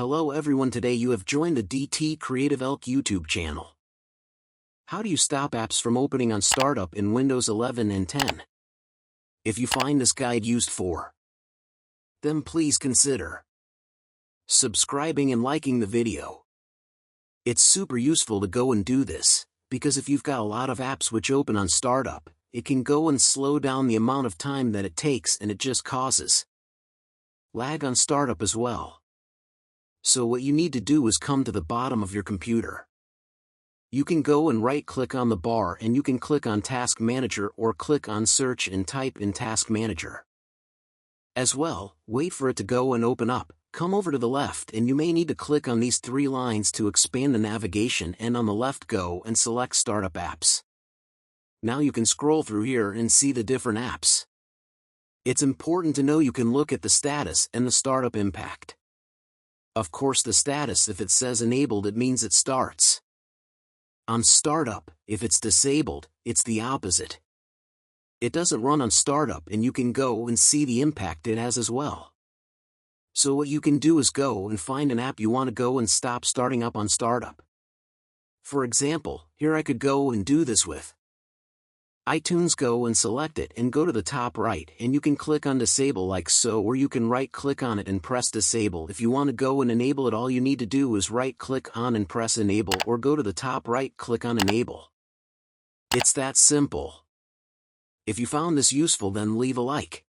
Hello everyone, today you have joined the DT Creative Elk YouTube channel. How do you stop apps from opening on startup in Windows 11 and 10? If you find this guide useful, then please consider subscribing and liking the video. It's super useful to go and do this, because if you've got a lot of apps which open on startup, it can go and slow down the amount of time that it takes, and it just causes lag on startup as well. So what you need to do is come to the bottom of your computer. You can go and right-click on the bar and you can click on Task Manager or click on Search and type in Task Manager. As well, wait for it to go and open up. Come over to the left and you may need to click on these three lines to expand the navigation, and on the left go and select Startup Apps. Now you can scroll through here and see the different apps. It's important to know you can look at the status and the startup impact. Of course, the status, if it says enabled, it means it starts on startup. If it's disabled, it's the opposite. It doesn't run on startup, and you can go and see the impact it has as well. So what you can do is go and find an app you want to go and stop starting up on startup. For example, here I could go and do this with iTunes. Go and select it and go to the top right, and you can click on disable like so, or you can right click on it and press disable. If you want to go and enable it, all you need to do is right click on and press enable, or go to the top right, click on enable. It's that simple. If you found this useful, then leave a like.